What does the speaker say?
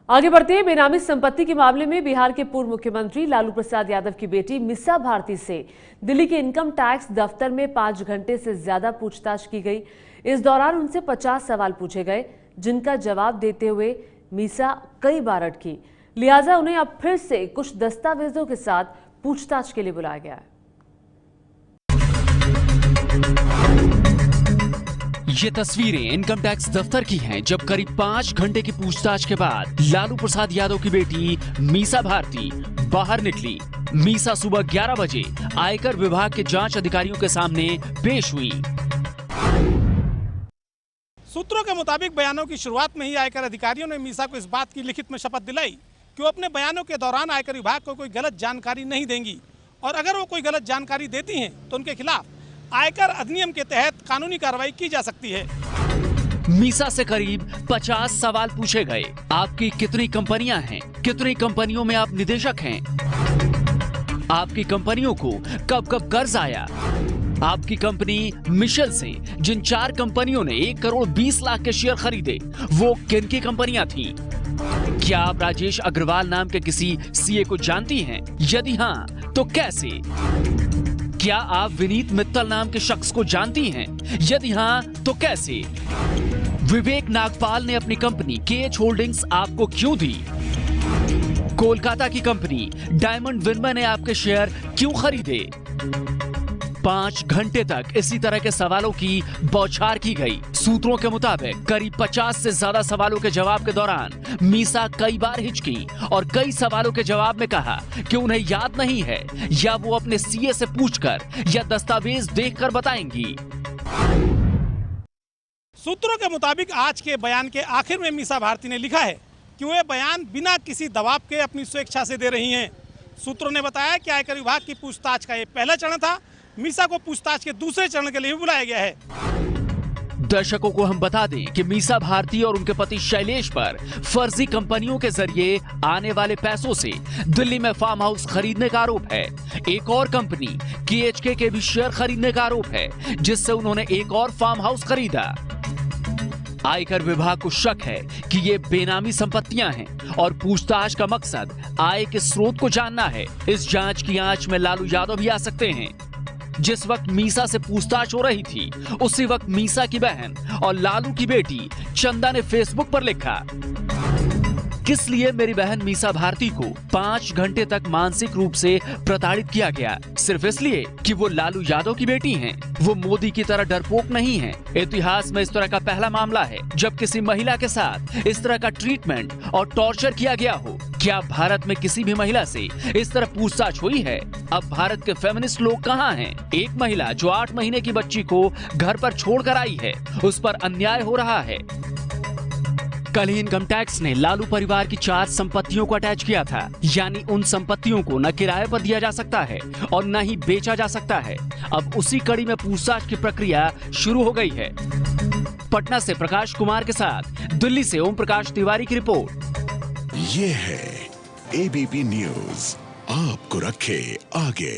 आगे बढ़ते हैं। बेनामी संपत्ति के मामले में बिहार के पूर्व मुख्यमंत्री लालू प्रसाद यादव की बेटी मीसा भारती से दिल्ली के इनकम टैक्स दफ्तर में 5 घंटे से ज्यादा पूछताछ की गई। इस दौरान उनसे 50 सवाल पूछे गए, जिनका जवाब देते हुए मीसा कई बार अटकी। लिहाजा उन्हें अब फिर से कुछ दस्तावेजों के साथ पूछताछ के लिए बुलाया गया है। ये तस्वीरें इनकम टैक्स दफ्तर की हैं, जब करीब 5 घंटे की पूछताछ के बाद लालू प्रसाद यादव की बेटी मीसा भारती बाहर निकली। मीसा सुबह 11 बजे आयकर विभाग के जांच अधिकारियों के सामने पेश हुई। सूत्रों के मुताबिक बयानों की शुरुआत में ही आयकर अधिकारियों ने मीसा को इस बात की लिखित में शपथ दिलाई कि वो अपने बयानों के दौरान आयकर विभाग को कोई गलत जानकारी नहीं देंगी, और अगर वो कोई गलत जानकारी देती हैं तो उनके खिलाफ आयकर अधिनियम के तहत कानूनी कार्रवाई की जा सकती है। मीसा से करीब 50 सवाल पूछे गए। आपकी कितनी कंपनियां हैं? कितनी कंपनियों में आप निदेशक हैं? आपकी कंपनियों को कब कब कर्ज आया? आपकी कंपनी मिशेल से जिन 4 कंपनियों ने 1 करोड़ 20 लाख के शेयर खरीदे, वो किन की कंपनियां थी? क्या आप राजेश अग्रवाल नाम के किसी सीए को जानती हैं? यदि हाँ, तो कैसे? क्या आप विनीत मित्तल नाम के शख्स को जानती हैं? यदि हाँ, तो कैसे? विवेक नागपाल ने अपनी कंपनी केएच होल्डिंग्स आपको क्यों दी? कोलकाता की कंपनी डायमंड विनमे ने आपके शेयर क्यों खरीदे? 5 घंटे तक इसी तरह के सवालों की बौछार की गई। सूत्रों के मुताबिक करीब 50 से ज्यादा सवालों के जवाब के दौरान मीसा कई बार हिचकी और कई सवालों के जवाब में कहा कि उन्हें याद नहीं है, या वो अपने सीए से पूछकर या दस्तावेज देखकर बताएंगी। सूत्रों के मुताबिक आज के बयान के आखिर में मीसा भारती ने लिखा है कि वे बयान बिना किसी दबाव के अपनी स्वेच्छा से दे रही हैं। सूत्रों ने बताया कि आयकर विभाग की पूछताछ का ये पहला चरण था। मीसा को पूछताछ के दूसरे चरण के लिए भी बुलाया गया है। दर्शकों को हम बता दें कि मीसा भारती और उनके पति शैलेश पर फर्जी कंपनियों के जरिए आने वाले पैसों से दिल्ली में फार्म हाउस खरीदने का आरोप है। एक और कंपनी केएचके के भी शेयर खरीदने का आरोप है, जिससे उन्होंने एक और फार्म हाउस खरीदा। आयकर विभाग को शक है कि ये बेनामी संपत्तियां हैं और पूछताछ का मकसद आय के स्रोत को जानना है। इस जांच की आंच में लालू यादव भी आ सकते हैं। जिस वक्त मीसा से पूछताछ हो रही थी, उसी वक्त मीसा की बहन और लालू की बेटी चंदा ने फेसबुक पर लिखा, किस लिए मेरी बहन मीसा भारती को 5 घंटे तक मानसिक रूप से प्रताड़ित किया गया? सिर्फ इसलिए कि वो लालू यादव की बेटी हैं। वो मोदी की तरह डरपोक नहीं हैं। इतिहास में इस तरह का पहला मामला है जब किसी महिला के साथ इस तरह का ट्रीटमेंट और टॉर्चर किया गया हो। क्या भारत में किसी भी महिला से इस तरह पूछताछ हुई है? अब भारत के फेमिनिस्ट लोग कहाँ हैं? एक महिला जो 8 महीने की बच्ची को घर पर छोड़कर आई है, उस पर अन्याय हो रहा है। कल ही इनकम टैक्स ने लालू परिवार की 4 संपत्तियों को अटैच किया था, यानी उन संपत्तियों को न किराए पर दिया जा सकता है और न ही बेचा जा सकता है। अब उसी कड़ी में पूछताछ की प्रक्रिया शुरू हो गई है। पटना से प्रकाश कुमार के साथ दिल्ली से ओम प्रकाश तिवारी की रिपोर्ट। ये है एबीपी न्यूज, आपको रखे आगे।